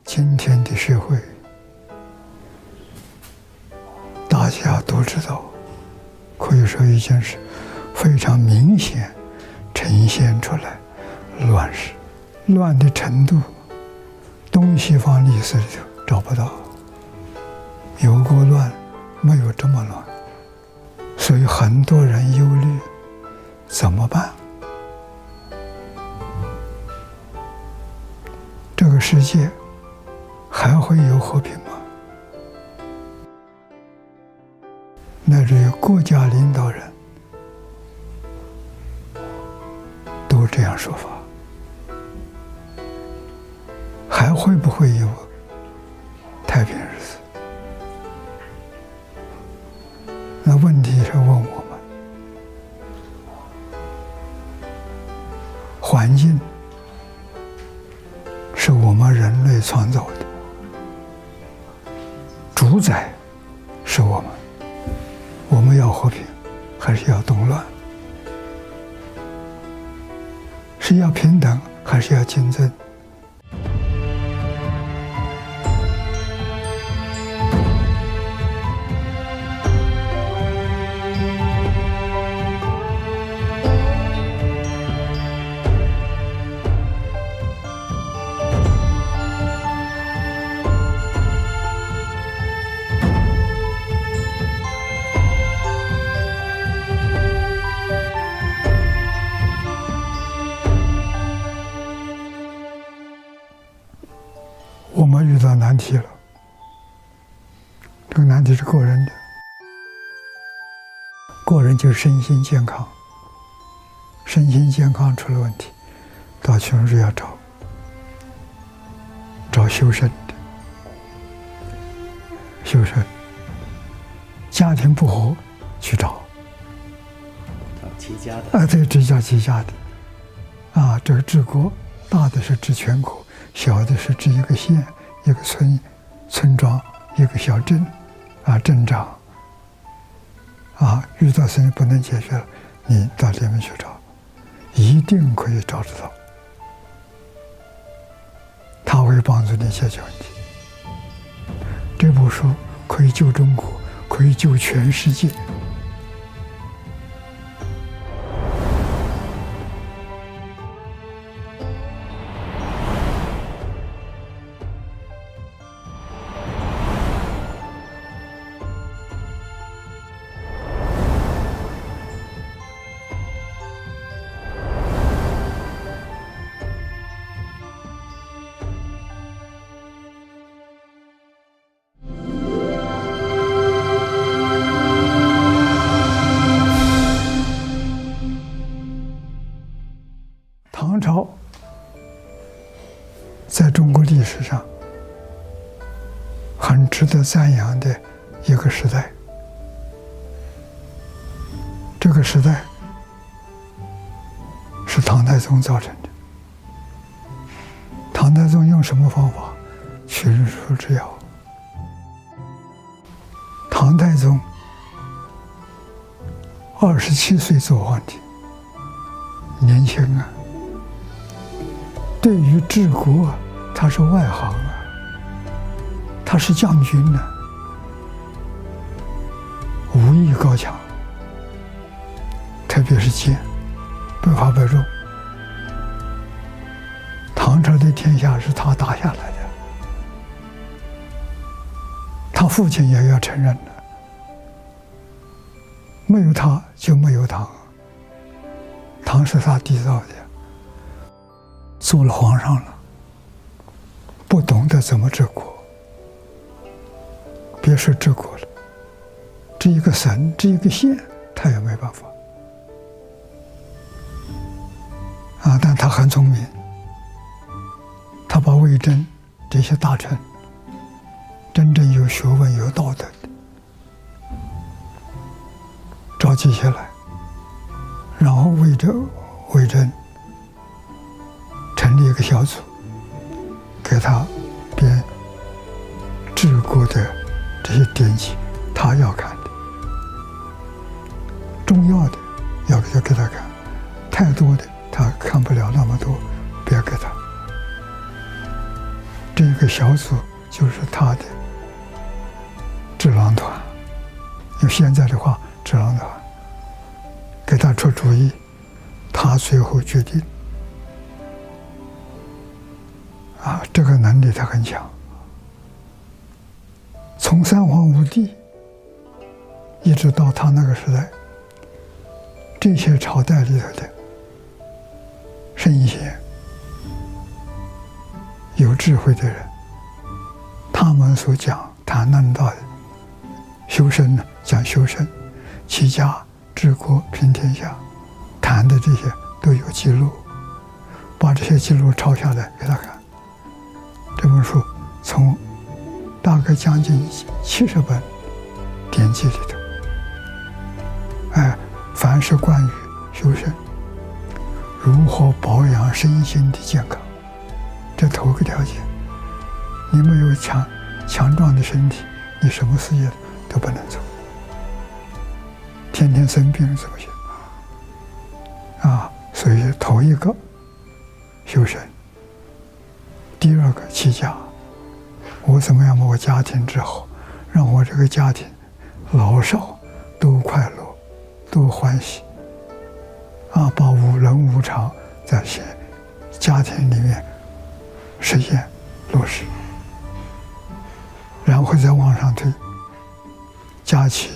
今天的社会，大家都知道，可以说已经是非常明显呈现出来乱世，乱的程度，东西方历史里头找不到，有过乱，没有这么乱，所以很多人忧虑怎么办？这个世界还会有和平吗？乃至于国家领导人都这样说法，还会不会有太平日子？那问题是问我们，环境是我们人类创造的，主宰是我们要和平，还是要动乱？是要平等，还是要竞争？我们遇到难题了，这个难题是个人的，个人就是身心健康，身心健康出了问题，到全是要找修身的，修身，家庭不和去找齐家的，对，这叫齐家的，这个治国，大的是治全国，小的是治一个县、一个村庄、一个小镇，镇长，遇到事情不能解决了，你到里面去找，一定可以找得到，他会帮助你解决问题。这部书可以救中国，可以救全世界。唐朝在中国历史上很值得赞扬的一个时代。这个时代是唐太宗造成的。唐太宗用什么方法？群书之要。唐太宗27岁做皇帝，年轻啊。对于治国，他是外行啊，他是将军呢，武艺高强，特别是剑，百发百中。唐朝的天下是他打下来的，他父亲也要承认的，没有他就没有唐，唐是他缔造的。做了皇上了，不懂得怎么治国，别说治国了，治一个省、治一个县，他也没办法。但他很聪明，他把魏征这些大臣，真正有学问、有道德的，召集起来，然后魏征成立一个小组，给他编治国的这些典籍，他要看的，重要的要给他看，太多的他看不了那么多，别给他。这个小组就是他的智囊团，用现在的话，智囊团给他出主意，他最后决定。这个能力他很强。从三皇五帝一直到他那个时代，这些朝代里头的圣贤、有智慧的人，他们所谈论到的修身呢，讲修身、齐家、治国、平天下，谈的这些都有记录，把这些记录抄下来给他看。这本书从大概将近70本典籍里头，凡是关于修身，如何保养身心的健康，这头个条件。你没有强壮的身体，你什么事业都不能做，天天生病怎么行？所以头一个修身，第二个齐家。我怎么样把我家庭之后，让我这个家庭老少都快乐，都欢喜，把人无常在家庭里面实现落实，然后再往上推，家齐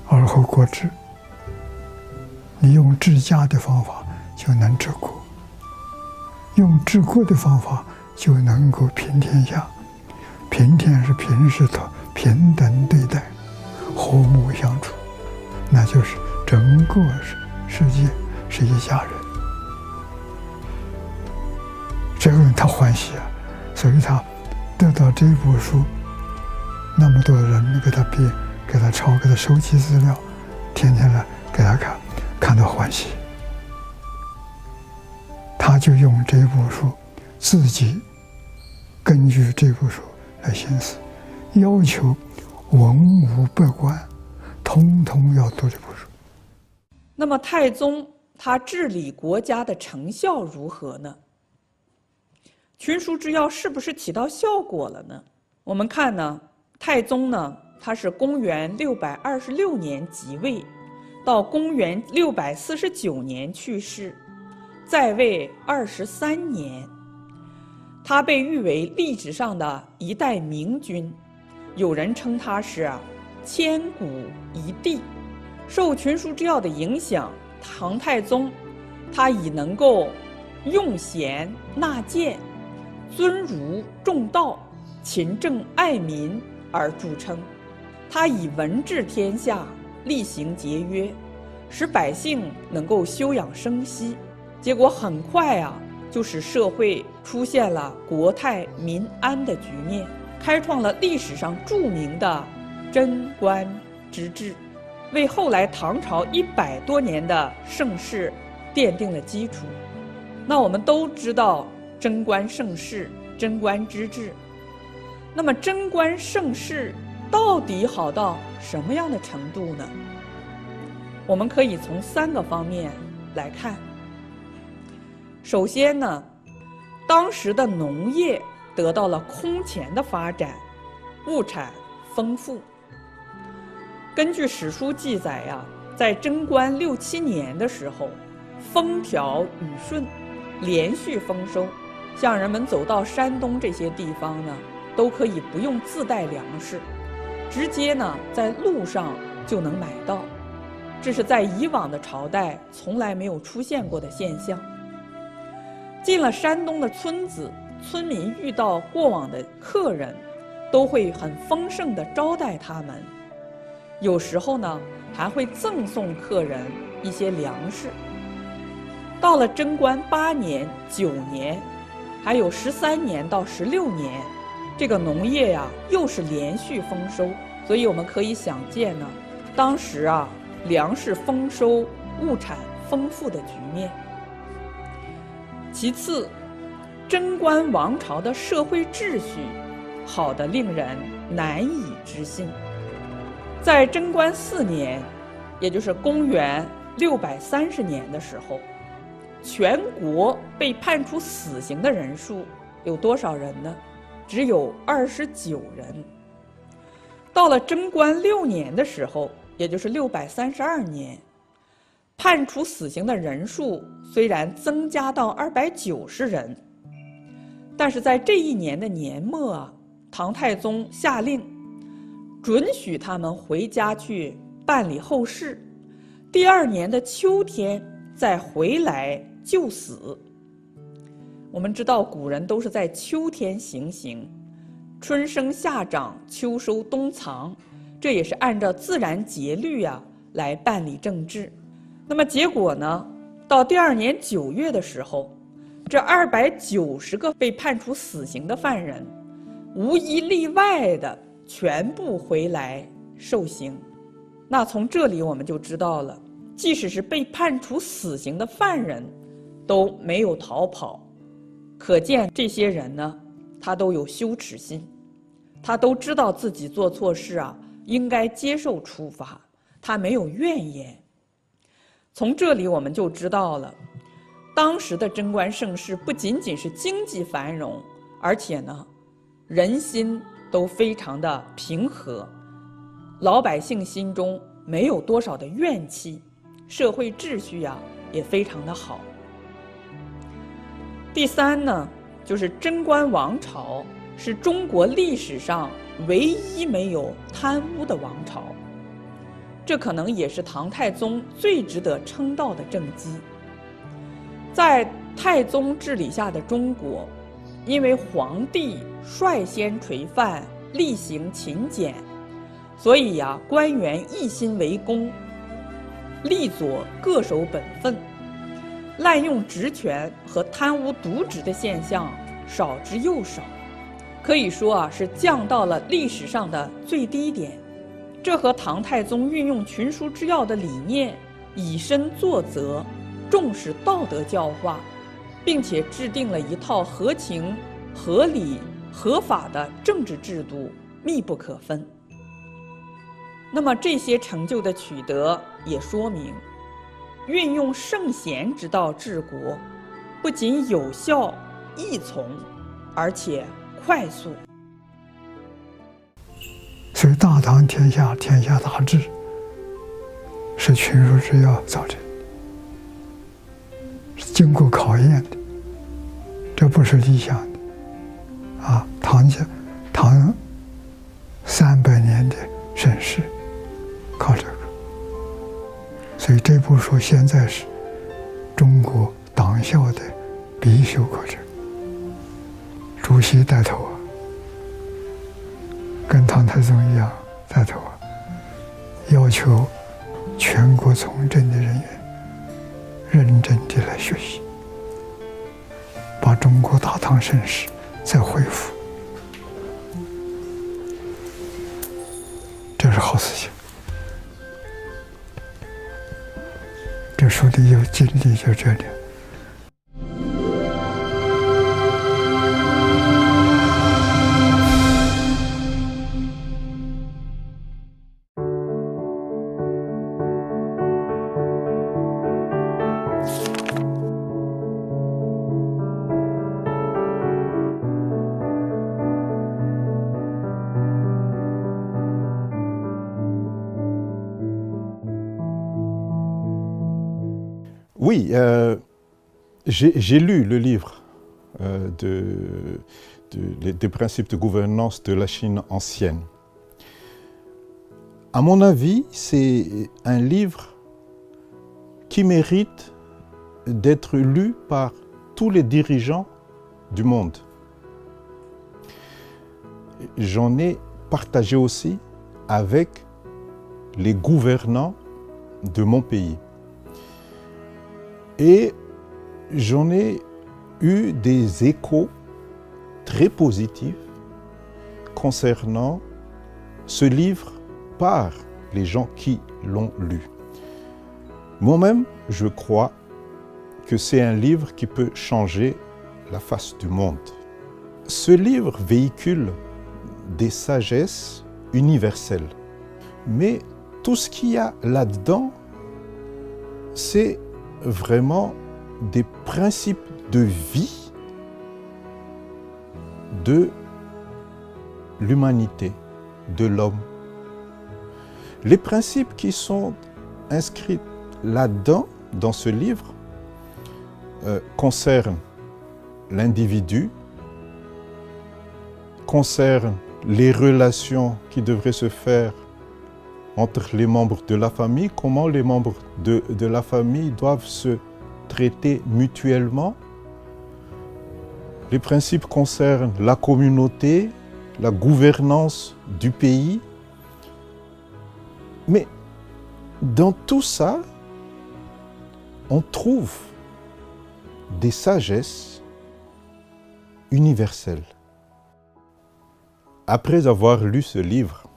而后国治。你用治家的方法就能治国，用治国的方法就能够平天下。平天是平视的平等对待，和睦相处，那就是整个世界是一家人。这个人他欢喜啊，所以他得到这部书，那么多人给他编、给他抄、给他收集资料，天天来给他看，看到欢喜。他就用这部书，自己根据这部书来行思，要求文武百官通通要读这部书。那么太宗他治理国家的成效如何呢？群书之要是不是起到效果了呢？我们看呢，太宗呢，他是公元626年即位，到公元649年去世，在位23年。他被誉为历史上的一代明君，有人称他是千古一帝。受群书之要的影响，唐太宗他以能够用贤纳谏、尊儒重道、勤政爱民而著称。他以文治天下，厉行节约，使百姓能够休养生息。结果很快就使社会出现了国泰民安的局面，开创了历史上著名的贞观之治，为后来唐朝100多年的盛世奠定了基础。那我们都知道贞观盛世、贞观之治，那么贞观盛世到底好到什么样的程度呢？我们可以从3个方面来看。首先呢，当时的农业得到了空前的发展，物产丰富。根据史书记载在贞观6、7年的时候，风调雨顺，连续丰收，像人们走到山东这些地方呢，都可以不用自带粮食，直接呢在路上就能买到。这是在以往的朝代从来没有出现过的现象。进了山东的村子，村民遇到过往的客人，都会很丰盛地招待他们，有时候呢还会赠送客人一些粮食。到了贞观8年、9年，还有13年到16年，这个农业又是连续丰收，所以我们可以想见呢，当时粮食丰收、物产丰富的局面。其次，贞观王朝的社会秩序好得令人难以置信。在贞观4年，也就是公元630年的时候，全国被判处死刑的人数有多少人呢？只有29人。到了贞观6年的时候，也就是632年，判处死刑的人数虽然增加到290人，但是在这一年的年末啊，唐太宗下令准许他们回家去办理后事，第2年的秋天再回来就死。我们知道古人都是在秋天行刑，春生夏长，秋收冬藏，这也是按照自然节律来办理政治。那么结果呢，到第2年9月的时候，这290个被判处死刑的犯人，无一例外的全部回来受刑。那从这里我们就知道了，即使是被判处死刑的犯人都没有逃跑，可见这些人呢，他都有羞耻心，他都知道自己做错事应该接受处罚，他没有怨言。从这里我们就知道了，当时的贞观盛世不仅仅是经济繁荣，而且呢，人心都非常的平和，老百姓心中没有多少的怨气，社会秩序也非常的好。第三呢，就是贞观王朝是中国历史上唯一没有贪污的王朝，这可能也是唐太宗最值得称道的政绩。在太宗治理下的中国，因为皇帝率先垂范，厉行勤俭，所以官员一心为公，力佐各守本分，滥用职权和贪污渎职的现象少之又少，可以说是降到了历史上的最低点。这和唐太宗运用群书之要的理念，以身作则，重视道德教化，并且制定了一套合情、合理、合法的政治制度，密不可分。那么这些成就的取得，也说明运用圣贤之道治国，不仅有效易从，而且快速。所以大唐天下，天下大治，是群书之要造成的，是经过考验的，这不是理想的唐300年的盛世靠这个。所以这部书现在是中国党校的必修课程，主席带头跟唐太宗一样带头要求全国从政的人员认真地来学习，把中国大唐盛世再恢复，这是好事情。这书里有经历就这里。Oui, j'ai lu le livre des principes de gouvernance de la Chine ancienne. À mon avis, c'est un livre qui mérite d'être lu par tous les dirigeants du monde. J'en ai partagé aussi avec les gouvernants de mon pays. Et j'en ai eu des échos très positifs concernant ce livre par les gens qui l'ont lu. Moi-même, je crois que c'est un livre qui peut changer la face du monde. Ce livre véhicule des sagesses universelles. Mais tout ce qu'il y a là-dedans, c'est vraiment des principes de vie de l'humanité, de l'homme. Les principes qui sont inscrits là-dedans, dans ce livre, concernent l'individu, concernent les relations qui devraient se faire entre les membres de la famille, comment les membres de la famille doivent se traiter mutuellement. Les principes concernent la communauté, la gouvernance du pays. Mais dans tout ça, on trouve des sagesses universelles. Après avoir lu ce livre,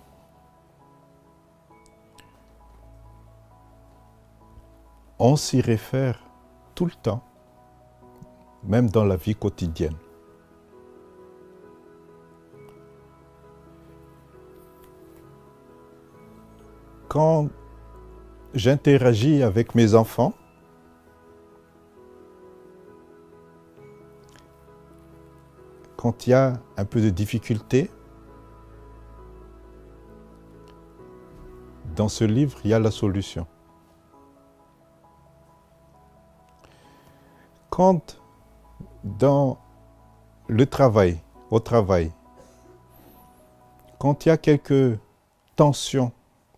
on s'y réfère tout le temps, même dans la vie quotidienne. Quand j'interagis avec mes enfants, quand il y a un peu de difficulté, dans ce livre, il y a la solution. Quand dans le travail, au travail, quand il y a quelques tensions,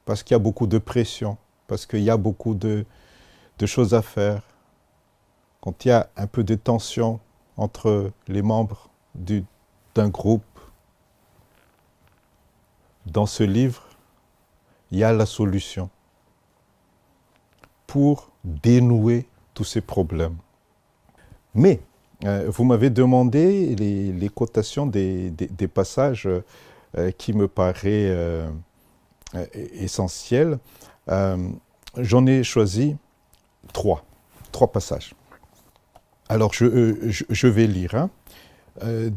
parce qu'il y a beaucoup de pression, parce qu'il y a beaucoup de choses à faire, quand il y a un peu de tension entre les membres d'un groupe, dans ce livre, il y a la solution pour dénouer tous ces problèmes. Mais, vous m'avez demandé les cotations des passages qui me paraissent essentiels. J'en ai choisi trois passages. Alors, je vais lire. Hein.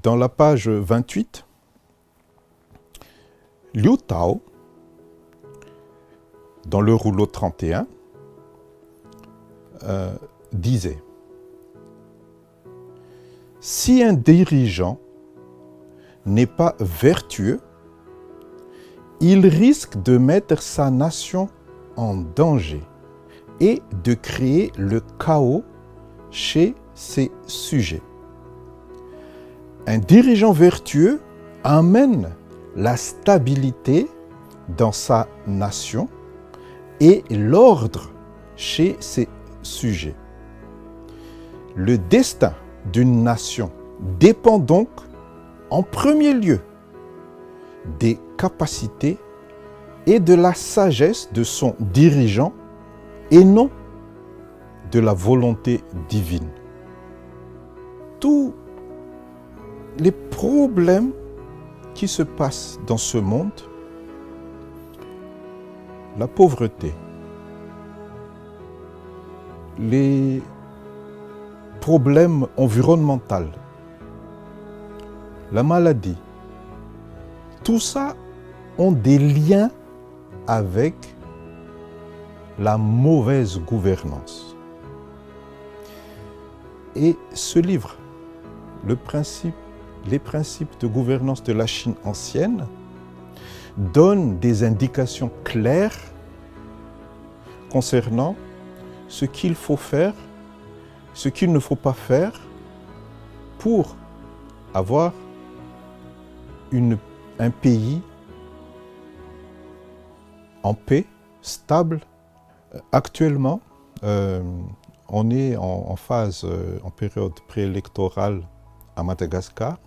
Dans la page 28, Liu Tao, dans le rouleau 31, disait: si un dirigeant n'est pas vertueux, il risque de mettre sa nation en danger et de créer le chaos chez ses sujets. Un dirigeant vertueux amène la stabilité dans sa nation et l'ordre chez ses sujets. Le destin d'une nation dépend donc en premier lieu des capacités et de la sagesse de son dirigeant et non de la volonté divine. Tous les problèmes qui se passent dans ce monde, la pauvreté, les problèmes environnementaux, la maladie, tout ça ont des liens avec la mauvaise gouvernance. Et ce livre, les principes de gouvernance de la Chine ancienne, donne des indications claires concernant ce qu'il faut faire, ce qu'il ne faut pas faire pour avoir un pays en paix, stable. Actuellement, on est en phase, en période préélectorale à Madagascar.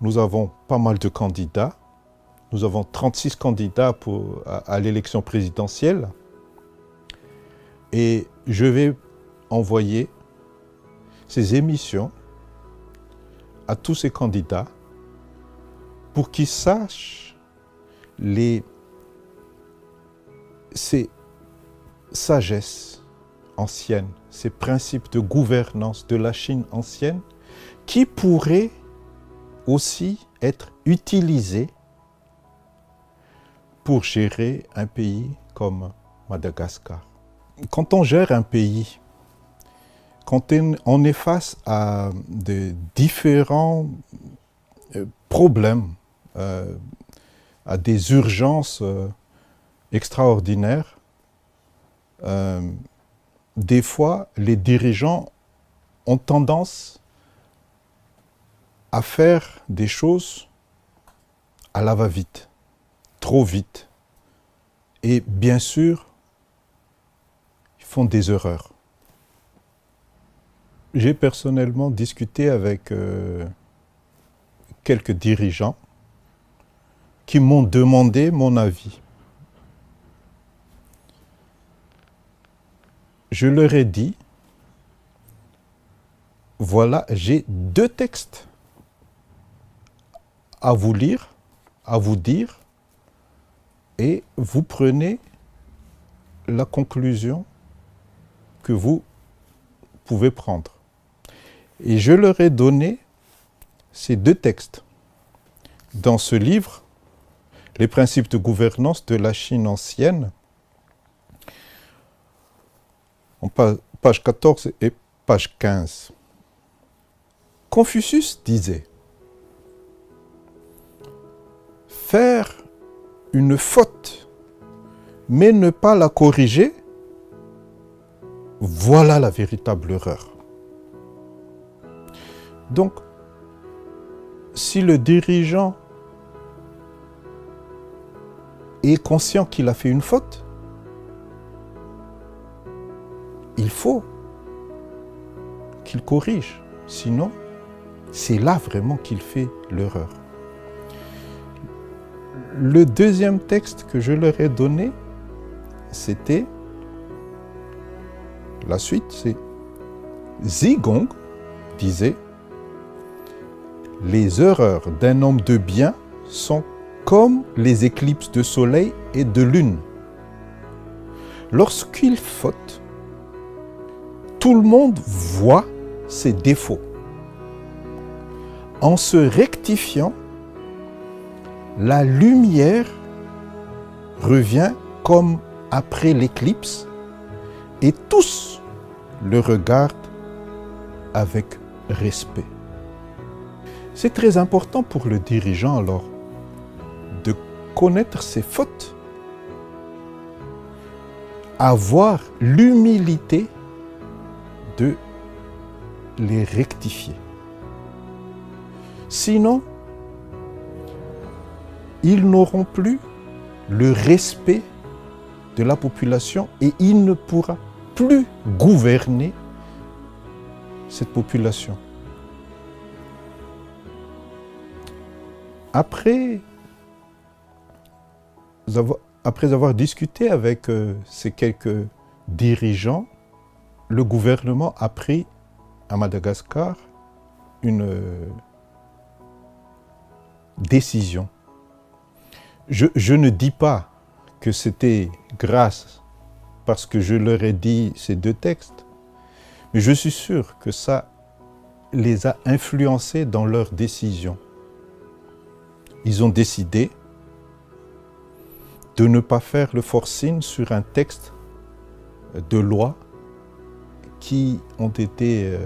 Nous avons pas mal de candidats. Nous avons 36 candidats à l'élection présidentielle. Et je vais envoyer ces émissions à tous ces candidats pour qu'ils sachent ces sagesses ancienne, ces principes de gouvernance de la Chine ancienne qui pourraient aussi être utilisés pour gérer un pays comme Madagascar. Quand on gère un pays, quand on est face à de différents problèmes, à des urgences extraordinaires, des fois, les dirigeants ont tendance à faire des choses à la va-vite, trop vite. Et bien sûr, ils font des erreurs. J'ai personnellement discuté avec quelques dirigeants qui m'ont demandé mon avis. Je leur ai dit, voilà, j'ai 2 textes à vous lire, à vous dire, et vous prenez la conclusion que vous pouvez prendre. Et je leur ai donné ces 2 textes. Dans ce livre, Les principes de gouvernance de la Chine ancienne, en page 14 et page 15. Confucius disait, faire une faute, mais ne pas la corriger, voilà la véritable erreur. Donc, si le dirigeant est conscient qu'il a fait une faute, il faut qu'il corrige. Sinon, c'est là vraiment qu'il fait l'erreur. Le deuxième texte que je leur ai donné, c'était, la suite, c'est Zigong disait, les erreurs d'un homme de bien sont comme les éclipses de soleil et de lune. Lorsqu'il faute, tout le monde voit ses défauts. En se rectifiant, la lumière revient comme après l'éclipse et tous le regardent avec respect. C'est très important pour le dirigeant alors de connaître ses fautes, avoir l'humilité de les rectifier. Sinon, ils n'auront plus le respect de la population et il ne pourra plus gouverner cette population. Après avoir discuté avec ces quelques dirigeants, le gouvernement a pris à Madagascar une décision. Je ne dis pas que c'était grâce parce que je leur ai dit ces 2 textes, mais je suis sûr que ça les a influencés dans leur décision. Ils ont décidé de ne pas faire le forcing sur un texte de loi qui ont été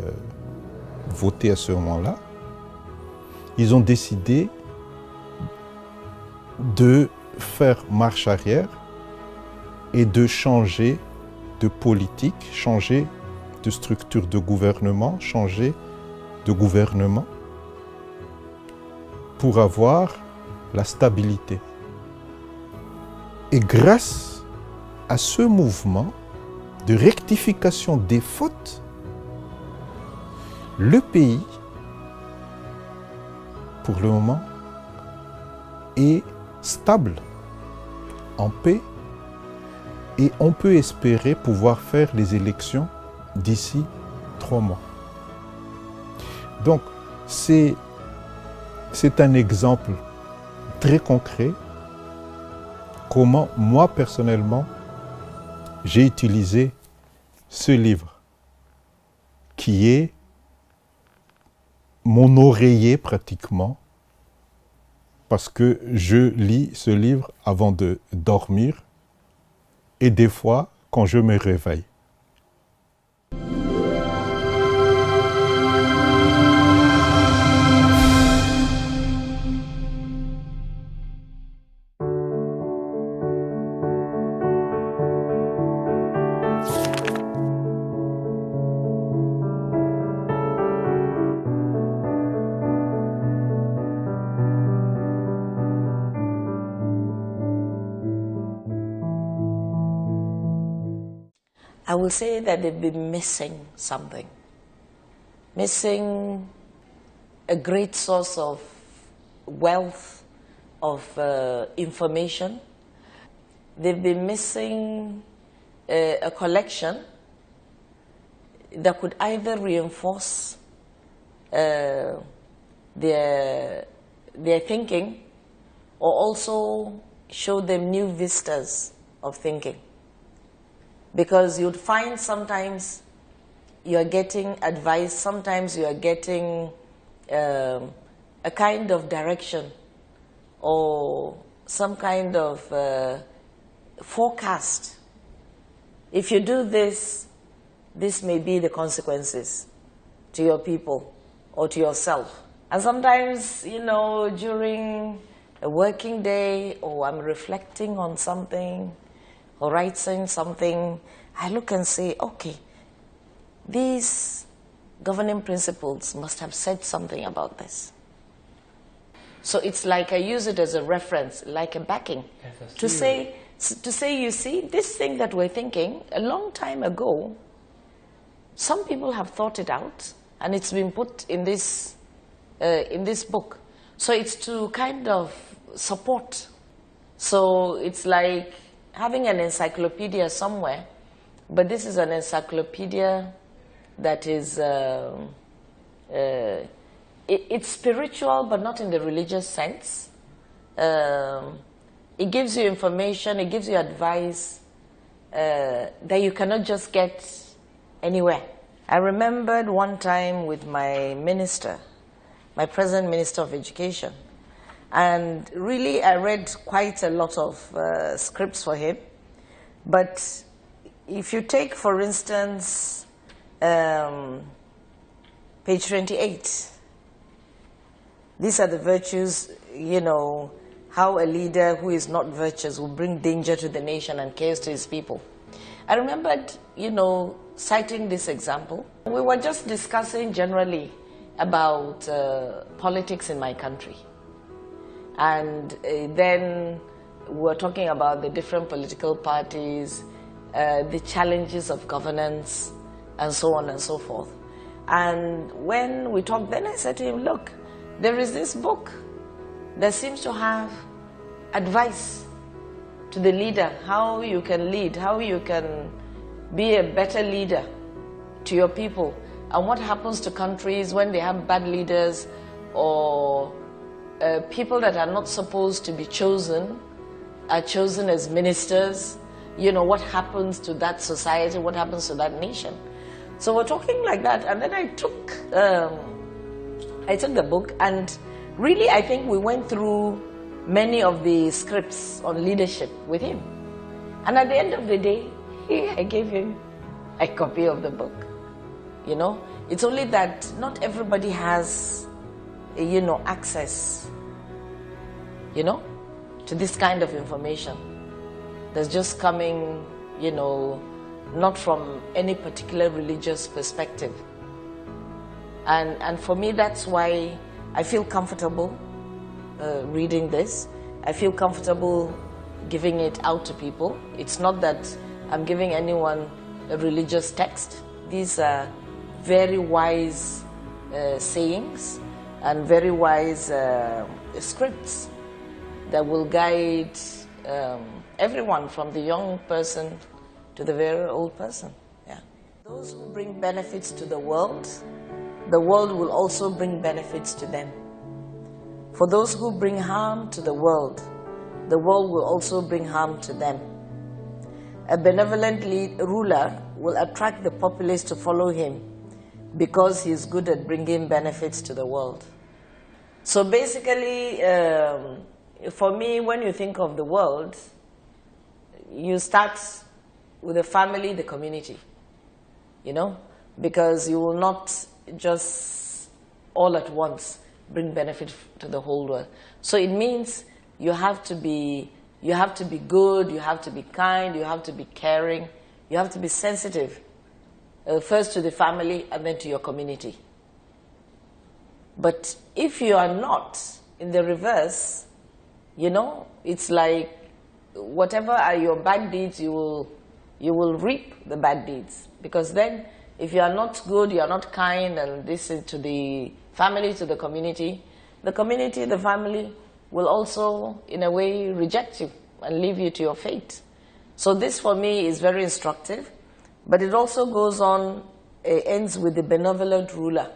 votés à ce moment-là. Ils ont décidé de faire marche arrière et de changer de politique, changer de structure de gouvernement, changer de gouvernement pour avoir la stabilité. Et grâce à ce mouvement de rectification des fautes, le pays, pour le moment, est stable, en paix, et on peut espérer pouvoir faire les élections d'ici 3 mois. Donc, c'est un exemple très concret comment moi personnellement j'ai utilisé ce livre, qui est mon oreiller pratiquement, parce que je lis ce livre avant de dormir et des fois quand je me réveille. I will say that they've been missing something, missing a great source of wealth, of information. They've been missing a collection that could either reinforce their thinking or also show them new vistas of thinking. Because you'd find sometimes you're getting advice, sometimes you're getting a kind of direction or some kind of forecast. If you do this, this may be the consequences to your people or to yourself. And sometimes, you know, during a working day or I'm reflecting on something, or writing something, I look and say, okay, these governing principles must have said something about this. So it's like I use it as a reference, like a backing, to say, you see, this thing that we're thinking, a long time ago, some people have thought it out, and it's been put in this book. So it's to kind of support. So it's like having an encyclopedia somewhere, but this is an encyclopedia that is, it's spiritual, but not in the religious sense. It gives you information, it gives you advice that you cannot just get anywhere. I remembered one time with my minister, my present Minister of Education, and really, I read quite a lot of scripts for him. But if you take, for instance, page 28, these are the virtues, you know, how a leader who is not virtuous will bring danger to the nation and chaos to his people. I remembered, you know, citing this example. We were just discussing generally about politics in my country. And then we're talking about the different political parties, the challenges of governance, and so on and so forth. And when we talked, then I said to him, look, there is this book that seems to have advice to the leader, how you can lead, how you can be a better leader to your people, and what happens to countries when they have bad leaders or people that are not supposed to be chosen are chosen as ministers. You know, what happens to that society, what happens to that nation. So we're talking like that, and then I took the book, and really I think we went through many of the scripts on leadership with him. And at the end of the day, I gave him a copy of the book. You know, it's only that not everybody has, you know, access, you know, to this kind of information that's just coming, you know, not from any particular religious perspective. And for me, that's why I feel comfortable reading this. I feel comfortable giving it out to people. It's not that I'm giving anyone a religious text. These are very wise sayings and very wise scripts that will guide everyone, from the young person to the very old person. Yeah. Those who bring benefits to the world will also bring benefits to them. For those who bring harm to the world will also bring harm to them. a benevolent ruler will attract the populace to follow him because he's good at bringing benefits to the world. So basically, for me, when you think of the world, you start with the family, the community, you know, because you will not just all at once bring benefit to the whole world. So it means you have to be good, you have to be kind, you have to be caring, you have to be sensitive, first to the family and then to your community. But if you are not, in the reverse, you know, it's like whatever are your bad deeds, you will reap the bad deeds. Because then, if you are not good, you are not kind, and listen to the family, to the community, the family will also, in a way, reject you and leave you to your fate. So this, for me, is very instructive. But it also goes on, ends with the benevolent ruler.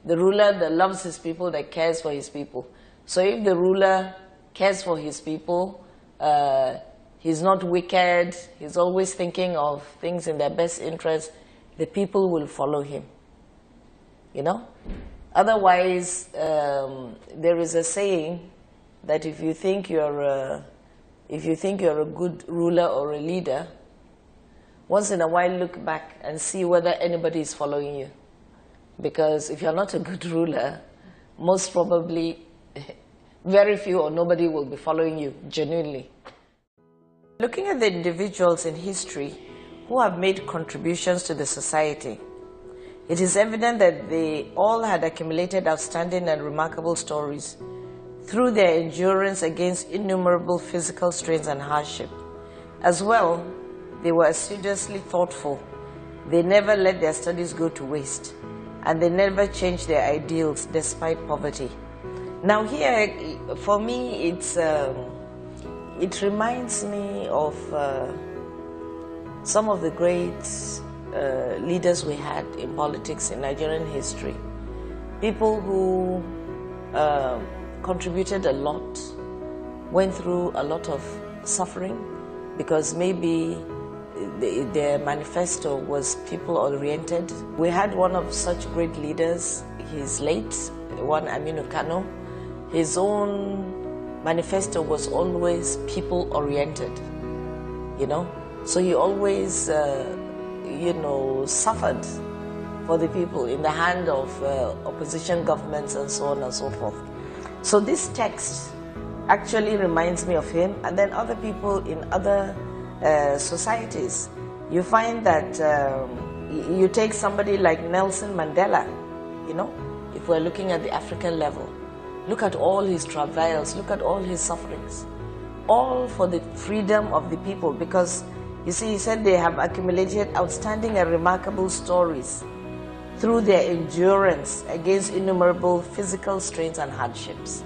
The ruler that loves his people, that cares for his people. So if the ruler cares for his people, he's not wicked, he's always thinking of things in their best interest, the people will follow him. You know? Otherwise, there is a saying that if you think you're a good ruler or a leader, once in a while look back and see whether anybody is following you. Because if you're not a good ruler, most probably very few or nobody will be following you genuinely. Looking at the individuals in history who have made contributions to the society, it is evident that they all had accumulated outstanding and remarkable stories through their endurance against innumerable physical strains and hardship. As well, they were assiduously thoughtful. They never let their studies go to waste, and they never changed their ideals despite poverty. Now here, for me, it reminds me of some of the great leaders we had in politics in Nigerian history. People who contributed a lot, went through a lot of suffering, because maybe their manifesto was people-oriented. We had one of such great leaders, he's late, one Aminu Kano. His own manifesto was always people-oriented, you know. So he always, you know, suffered for the people in the hand of opposition governments and so on and so forth. So this text actually reminds me of him, and then other people in other societies. You find that you take somebody like Nelson Mandela, you know, if we're looking at the African level, look at all his travails, look at all his sufferings, all for the freedom of the people, because you see, he said they have accumulated outstanding and remarkable stories through their endurance against innumerable physical strains and hardships,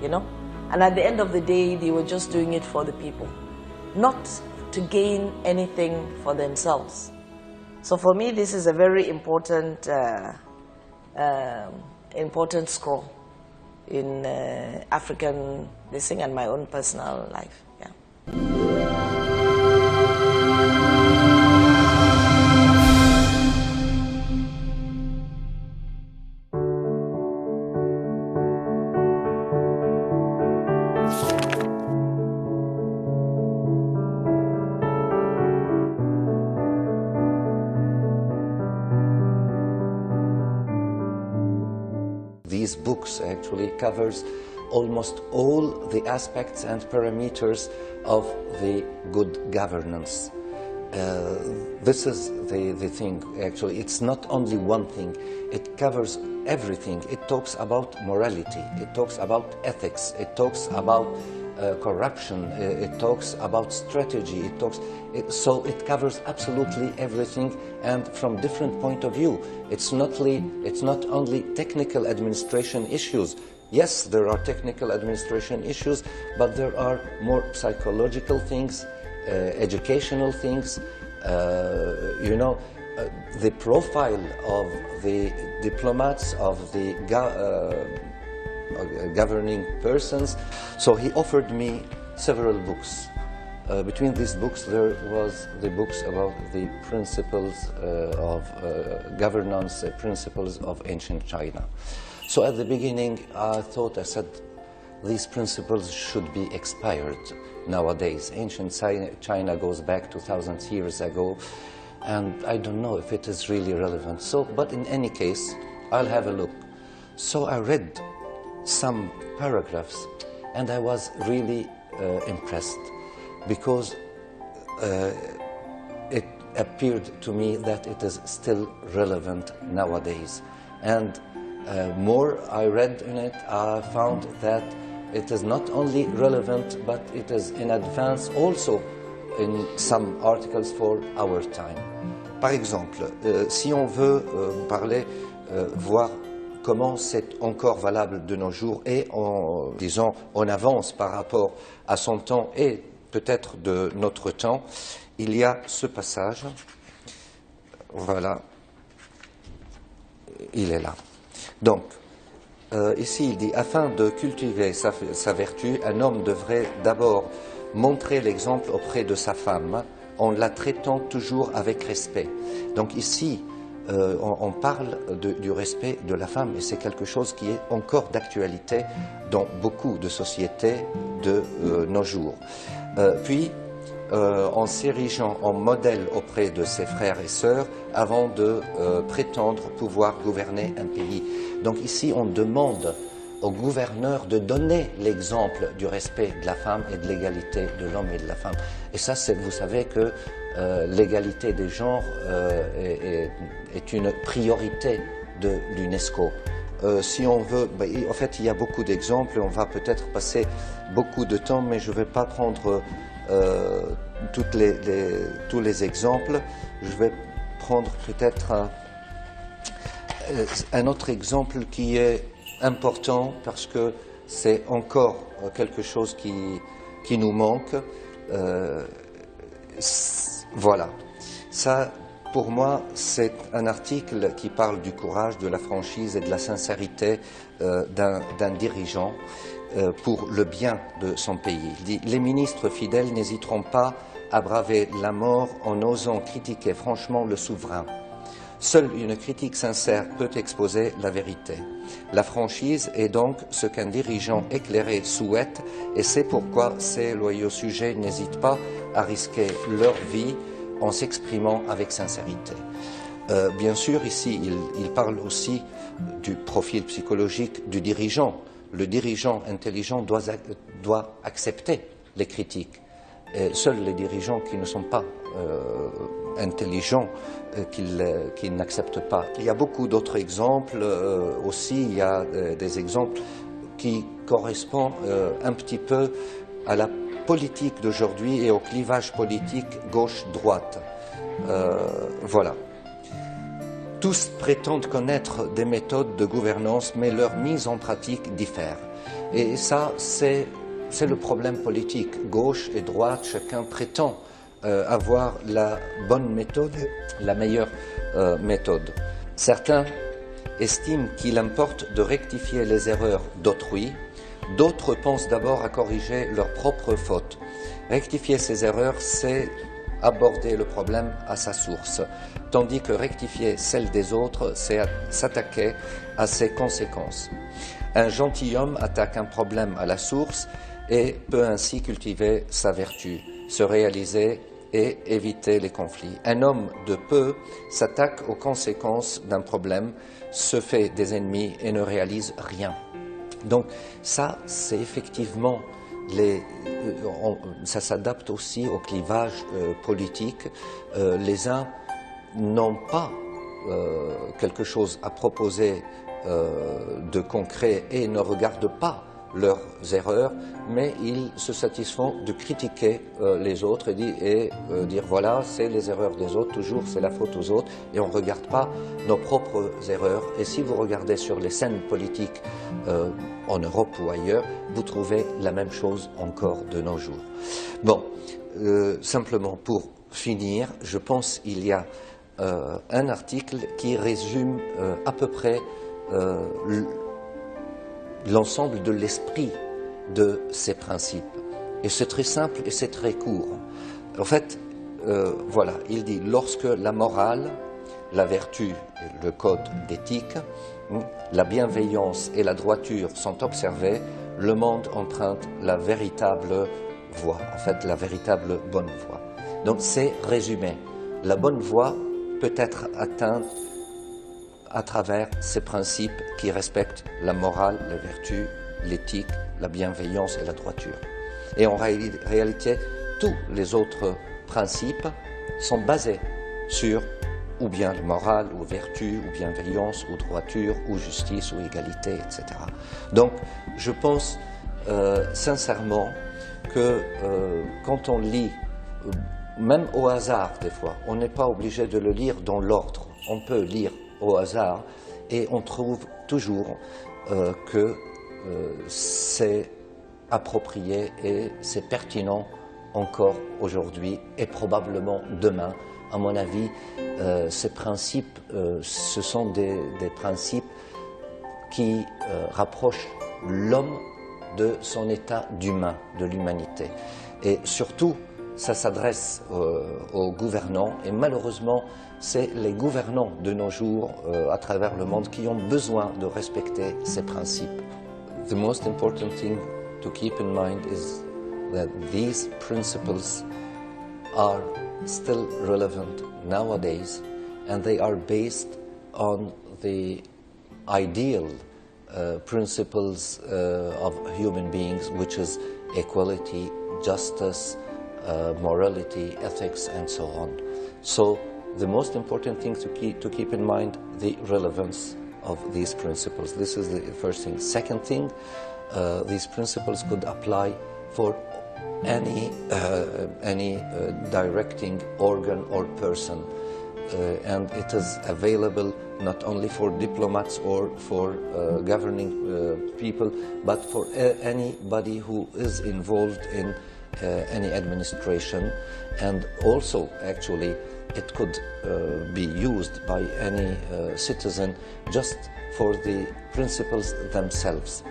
you know. And at the end of the day, they were just doing it for the people, not to gain anything for themselves. So for me, this is a very important, important scroll in African listening and my own personal life. Yeah. These books actually covers almost all the aspects and parameters of the good governance. This is the thing, actually. It's not only one thing. It covers everything. It talks about morality. It talks about ethics. It talks about corruption. It talks about strategy. So it covers absolutely everything, and from different point of view. It's not only technical administration issues. Yes, there are technical administration issues, but there are more psychological things, educational things. You know, the profile of the diplomats, of the governing persons. So he offered me several books between these books there was the books about the principles of governance, principles of ancient China. So at the beginning I said, these principles should be expired nowadays. Ancient China goes back 2,000 years ago, and I don't know if it is really relevant. So, but in any case, I'll have a look. So I read some paragraphs, and I was really impressed, because it appeared to me that it is still relevant nowadays. And more I read in it, I found that it is not only relevant, but it is in advance also in some articles for our time. Par exemple, si on veut voir comment c'est encore valable de nos jours et disons en avance par rapport à son temps et peut-être de notre temps, il y a ce passage. Voilà, il est là. Donc, ici il dit, afin de cultiver sa vertu, un homme devrait d'abord montrer l'exemple auprès de sa femme en la traitant toujours avec respect. Donc ici, on parle du respect de la femme, et c'est quelque chose qui est encore d'actualité dans beaucoup de sociétés de nos jours. Puis, en s'érigeant en modèle auprès de ses frères et sœurs avant de prétendre pouvoir gouverner un pays. Donc ici, on demande au gouverneur de donner l'exemple du respect de la femme et de l'égalité de l'homme et de la femme. Et ça, vous savez que l'égalité des genres est une priorité de l'UNESCO. Si on veut, en fait, il y a beaucoup d'exemples, on va peut-être passer beaucoup de temps, mais je ne vais pas prendre tous les exemples. Je vais prendre peut-être un autre exemple qui est important parce que c'est encore quelque chose qui nous manque. Voilà. Ça, pour moi, c'est un article qui parle du courage, de la franchise et de la sincérité d'un dirigeant pour le bien de son pays. Il dit, les ministres fidèles n'hésiteront pas à braver la mort en osant critiquer franchement le souverain. Seule une critique sincère peut exposer la vérité. La franchise est donc ce qu'un dirigeant éclairé souhaite, et c'est pourquoi ces loyaux sujets n'hésitent pas à risquer leur vie en s'exprimant avec sincérité. Bien sûr, ici, il parle aussi du profil psychologique du dirigeant. Le dirigeant intelligent doit accepter les critiques. Et seuls les dirigeants qui ne sont pas intelligents, qui n'acceptent pas. Il y a beaucoup d'autres exemples aussi. Il y a des exemples qui correspondent un petit peu à la politique d'aujourd'hui et au clivage politique gauche-droite. Voilà. Tous prétendent connaître des méthodes de gouvernance, mais leur mise en pratique diffère. Et ça, c'est le problème politique. Gauche et droite, chacun prétend avoir la bonne méthode, la meilleure méthode. Certains estiment qu'il importe de rectifier les erreurs d'autrui. D'autres pensent d'abord à corriger leurs propres fautes. Rectifier ces erreurs, c'est aborder le problème à sa source, tandis que rectifier celle des autres, c'est s'attaquer à ses conséquences. Un gentilhomme attaque un problème à la source et peut ainsi cultiver sa vertu, se réaliser et éviter les conflits. Un homme de peu s'attaque aux conséquences d'un problème, se fait des ennemis et ne réalise rien. Donc ça, c'est effectivement ça s'adapte aussi au clivage politique. Les uns n'ont pas quelque chose à proposer de concret et ne regardent pas leurs erreurs, mais ils se satisfont de critiquer les autres et dire voilà, c'est les erreurs des autres, toujours c'est la faute aux autres, et on ne regarde pas nos propres erreurs. Et si vous regardez sur les scènes politiques en Europe ou ailleurs, vous trouvez la même chose encore de nos jours. Bon, simplement pour finir, je pense qu'il y a un article qui résume à peu près l'ensemble de l'esprit de ces principes. Et c'est très simple et c'est très court. En fait, voilà, il dit, lorsque la morale, la vertu, le code d'éthique, la bienveillance et la droiture sont observés, le monde emprunte la véritable voie, en fait la véritable bonne voie. Donc c'est résumé. La bonne voie peut être atteinte à travers ces principes qui respectent la morale, la vertu, l'éthique, la bienveillance et la droiture. Et en réalité, tous les autres principes sont basés sur ou bien morale, ou vertu, ou bienveillance, ou droiture, ou justice, ou égalité, etc. Donc, je pense sincèrement que quand on lit, même au hasard des fois, on n'est pas obligé de le lire dans l'ordre. On peut lire au hasard et on trouve toujours que c'est approprié et c'est pertinent encore aujourd'hui et probablement demain. À mon avis, ces principes, ce sont des principes qui rapprochent l'homme de son état d'humain, de l'humanité. Et surtout, ça s'adresse aux gouvernants, et malheureusement, c'est les gouvernants de nos jours, à travers le monde, qui ont besoin de respecter ces principes. The most important thing to keep in mind is that these principles are still relevant nowadays, and they are based on the ideal principles of human beings, which is equality, justice, morality, ethics, and so on. So the most important thing to keep in mind the relevance of these principles. This is the first thing. Second thing, these principles could apply for any directing organ or person, and it is available not only for diplomats or for governing people, but for anybody who is involved in any administration, and also actually it could be used by any citizen just for the principles themselves.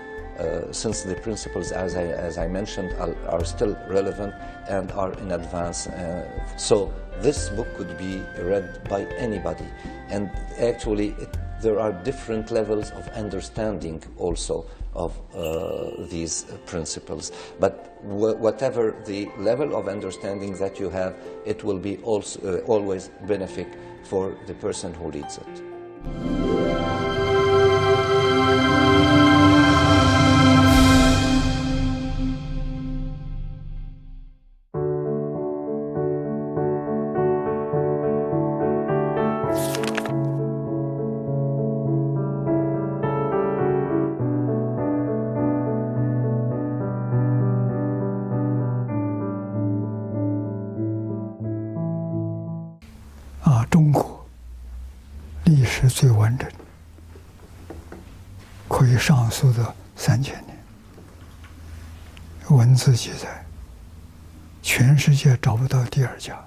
Since the principles, as I mentioned, are still relevant and are in advance. So this book could be read by anybody. And actually, there are different levels of understanding also of these principles. But whatever the level of understanding that you have, it will be also, always benefit for the person who reads it.中国历史最完整，可以上溯到3000年，文字记载，全世界找不到第二家。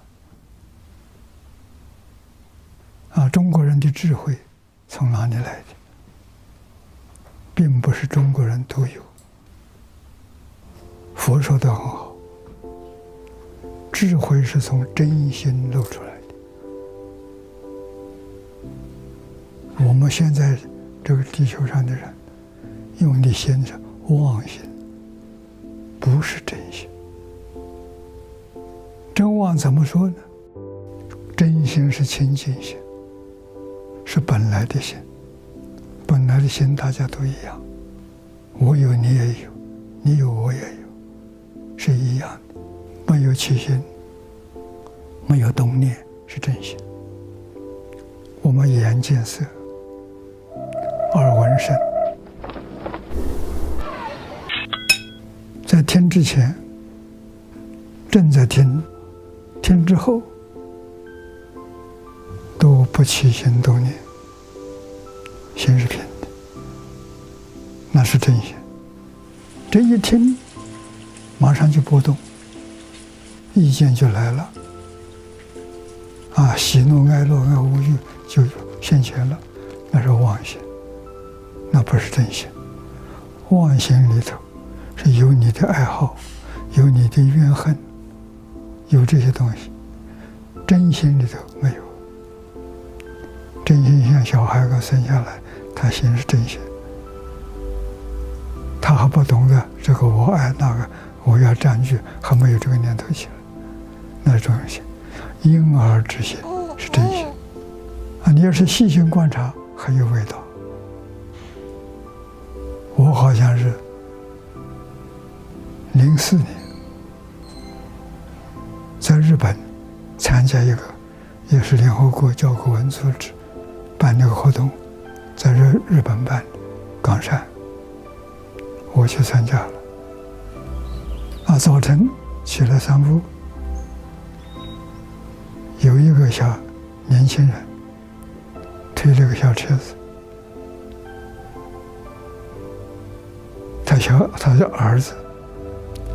中国人的智慧从哪里来的？并不是中国人独有。佛说得很好，智慧是从真心露出来的。我们现在这个地球上的人用的心是妄心，不是真心。真妄怎么说呢？真心是清净心，是本来的心。本来的心大家都一样，我有你也有，你有我也有，是一样的。没有起心，没有动念，是真心。我们眼见色，耳闻声，在听之前，正在听，听之后，都不起心动念，心是平的，那是真心。这一听，马上就波动，意见就来了，喜怒哀乐爱恶欲就现前了，那是妄心。那不是真心，妄心里头是有你的爱好，有你的怨恨，有这些东西，真心里头没有。真心像小孩刚生下来，他心是真心，他还不懂得这个我爱那个我要占据，还没有这个念头起来，那是真心。婴儿之心是真心啊！你要是细心观察，很有味道。我好像是04年在日本参加一个，也是联合国教科文组织办那个活动，在日本办冈山，我去参加了。啊，早晨起来散步，有一个小年轻人推了个小车子，他的儿子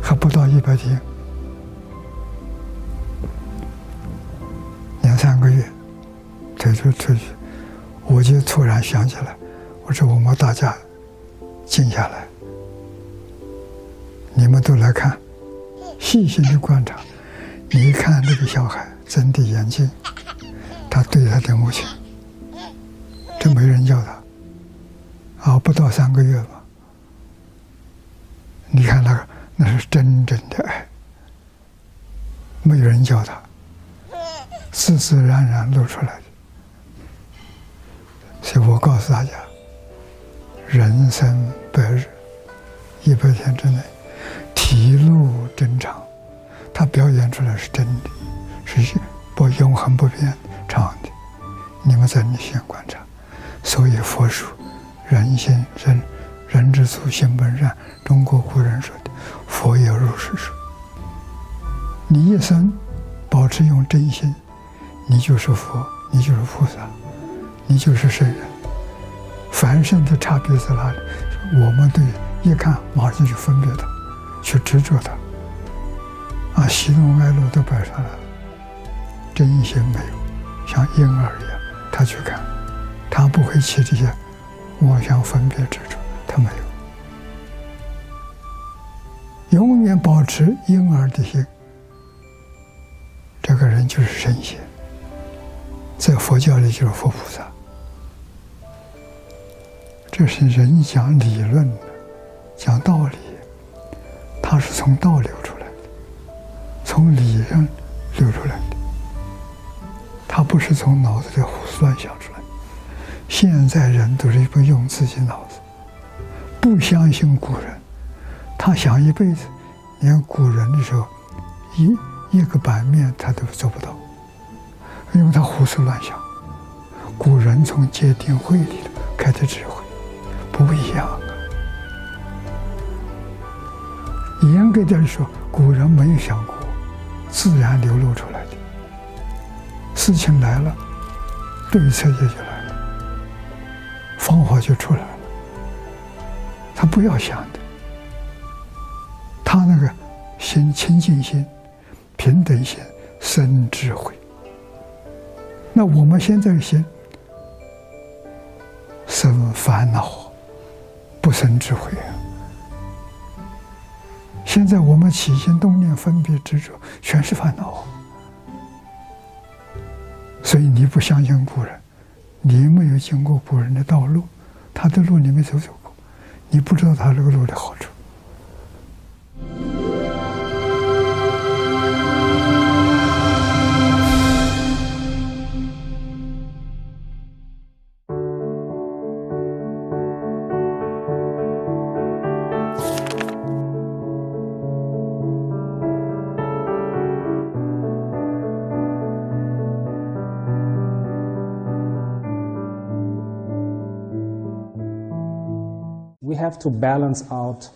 还不到100天，2、3个月推出去，我就突然想起来，我说我们大家静下来，你们都来看，细心的观察，你一看那个小孩睁的眼睛，他对他的母亲，这没人教他，啊，不到3个月吧。你看那是真正的爱，没有人教他，自自然然露出来的。所以我告诉大家，人生100日，100天之内，体露真常，他表现出来是真的，是不永恒不变常的。你们在你心观察，所以佛说人心人之初性本善，中国古人说的，佛也如是说。你一生保持用真心，你就是佛，你就是菩萨，你就是圣人。凡圣的差别在哪里？我们对一看马上就分别它，去执着它，啊，喜怒哀乐都摆上来了，真心没有，像婴儿一样，他去看，他不会起这些妄想分别执着。他没有，永远保持婴儿的心，这个人就是神仙，在佛教里就是佛菩萨。这是人讲理论的，讲道理，他是从道流出来的，从理上流出来的，他不是从脑子里胡思乱想出来的。现在人都是不用自己脑子，不相信古人，他想一辈子，连古人的时候一个版面他都做不到，因为他胡思乱想。古人从戒定慧里开的智慧不一样啊。严格点说，古人没有想过，自然流露出来的。事情来了，对策也就来了，方法就出来了。他不要想的，他那个心清净心、平等心、生智慧。那我们现在的心生烦恼，不生智慧啊！现在我们起心动念、分别执着，全是烦恼。所以你不相信古人，你没有经过古人的道路，他的路你没走过，你不知道他这个路的好处。We have to balance out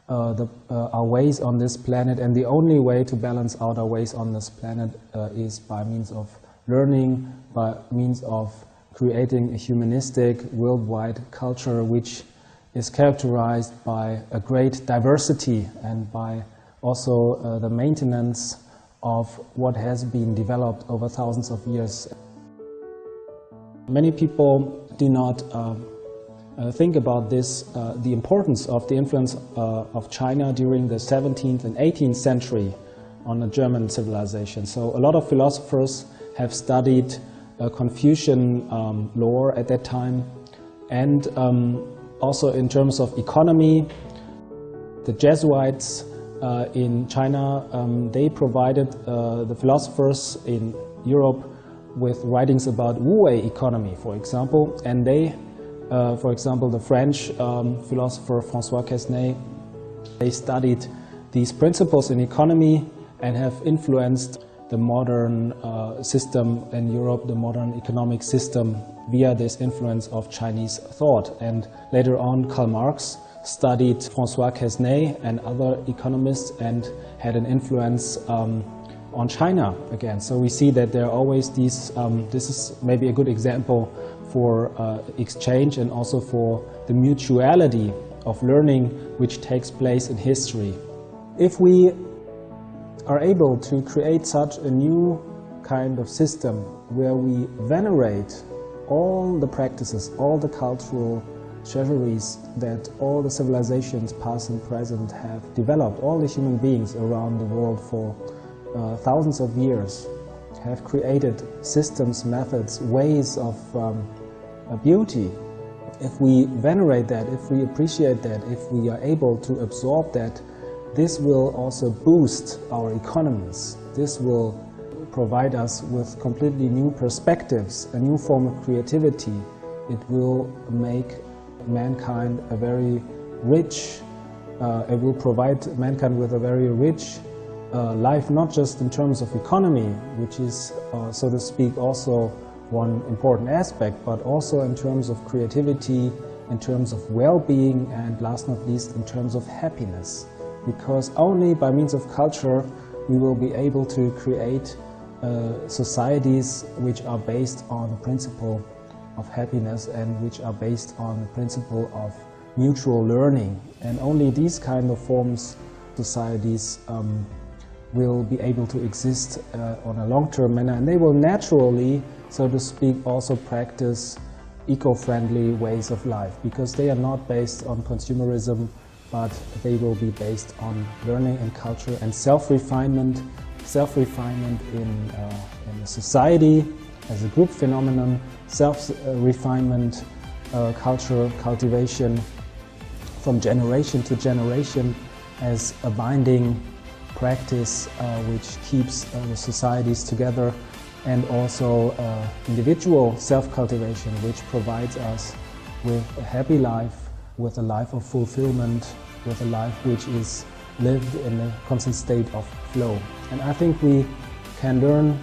our ways on this planet, and the only way to balance out our ways on this planet is by means of learning, by means of creating a humanistic worldwide culture which is characterized by a great diversity and by also the maintenance of what has been developed over thousands of years. Many people do not think about this, the importance of the influence of China during the 17th and 18th century on the German civilization. So a lot of philosophers have studied Confucian lore at that time, and also in terms of economy, the Jesuits in China, they provided the philosophers in Europe with writings about Wu-wei economy, for example, and they, for example, the French philosopher François Quesnay, they studied these principles in economy and have influenced the modern system in Europe, the modern economic system, via this influence of Chinese thought. And later on, Karl Marx studied François Quesnay and other economists and had an influence on China again. So we see that there are always these, this is maybe a good example for exchange and also for the mutuality of learning which takes place in history. If we are able to create such a new kind of system where we venerate all the practices, all the cultural treasuries that all the civilizations past and present have developed, all the human beings around the world for thousands of years have created systems, methods, ways of beauty. If we venerate that, if we appreciate that, if we are able to absorb that, this will also boost our economies. This will provide us with completely new perspectives, a new form of creativity. It will make mankind a very rich, it will provide mankind with a very rich life, not just in terms of economy, which is, so to speak, also one important aspect, but also in terms of creativity, in terms of well-being, and last not least, in terms of happiness. Because only by means of culture we will be able to create societies which are based on the principle of happiness and which are based on the principle of mutual learning. And only these kind of forms, societies, will be able to exist on a long-term manner, and they will naturally, so to speak, also practice eco-friendly ways of life, because they are not based on consumerism, but they will be based on learning and culture and self-refinement in a society as a group phenomenon, self-refinement, culture cultivation from generation to generation as a binding practice which keeps the societies together, and also individual self-cultivation which provides us with a happy life, with a life of fulfillment, with a life which is lived in a constant state of flow. And I think we can learn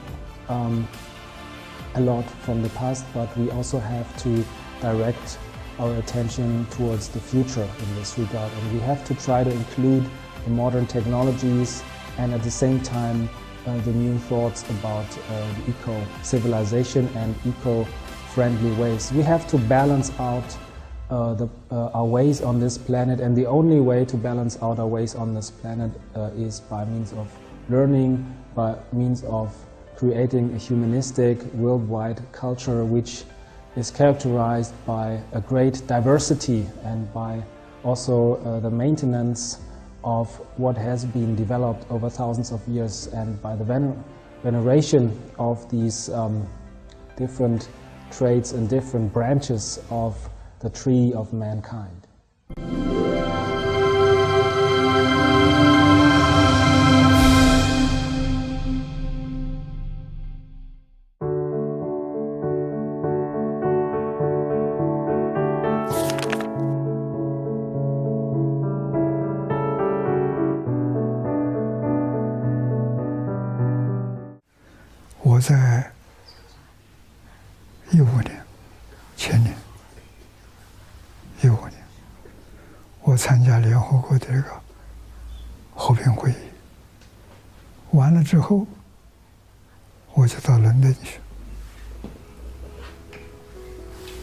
a lot from the past, but we also have to direct our attention towards the future in this regard. And we have to try to include the modern technologies and at the same time the new thoughts about the eco-civilization and eco-friendly ways. We have to balance out our ways on this planet, and the only way to balance out our ways on this planet is by means of learning, by means of creating a humanistic worldwide culture which is characterized by a great diversity and by also the maintenance of what has been developed over thousands of years, and by the veneration of these different traits and different branches of the tree of mankind.我在15年，前年15年，我参加联合国的这个和平会议，完了之后，我就到伦敦去，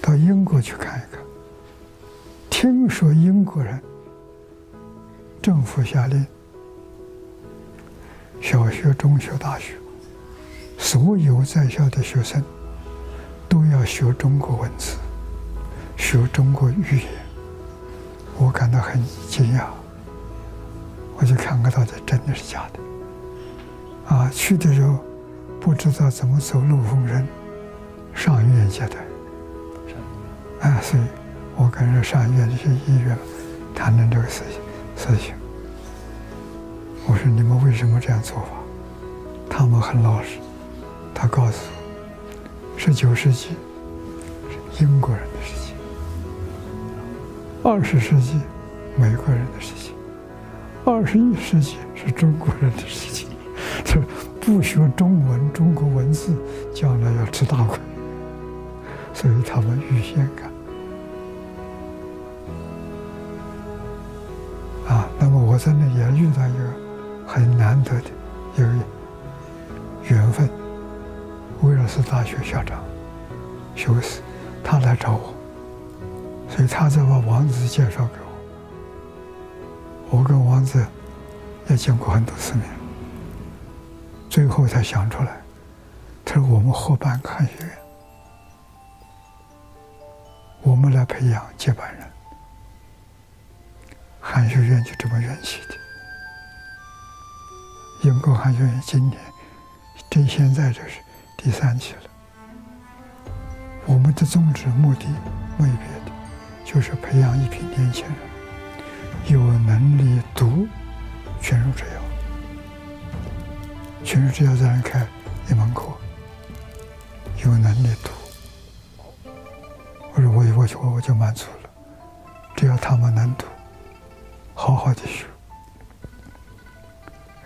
到英国去看一看。听说英国人政府下令，小学、中学、大学，所有在校的学生都要学中国文字，学中国语言，我感到很惊讶。我就看看到底真的是假的。啊，去的时候不知道怎么走路逢人，上医院接待。啊，所以我跟着上医院这些医院谈论这个事情。我说你们为什么这样做法？他们很老实，他告诉我，19世纪是英国人的事情，20世纪美国人的事情，21世纪是中国人的事情。这不学中文，中国文字，将来要吃大亏。所以他们预先干。那么我在那也遇到一个很难得的一个缘分，威尔斯大学校长休斯，他来找我，所以他再把王子介绍给我。我跟王子也见过很多次面，最后才想出来，他说我们合办汉学院，我们来培养接班人。汉学院就这么缘起的。英国汉学院今年现在这是第3期了。我们的宗旨目的没别的，就是培养一批年轻人，有能力读全书治要。全书治要在那开一门课，有能力读。我说我就满足了，只要他们能读，好好的学，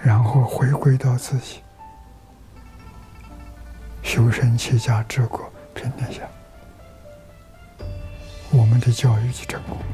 然后回归到自己，修身齐家治国平天下，我们的教育就成功了。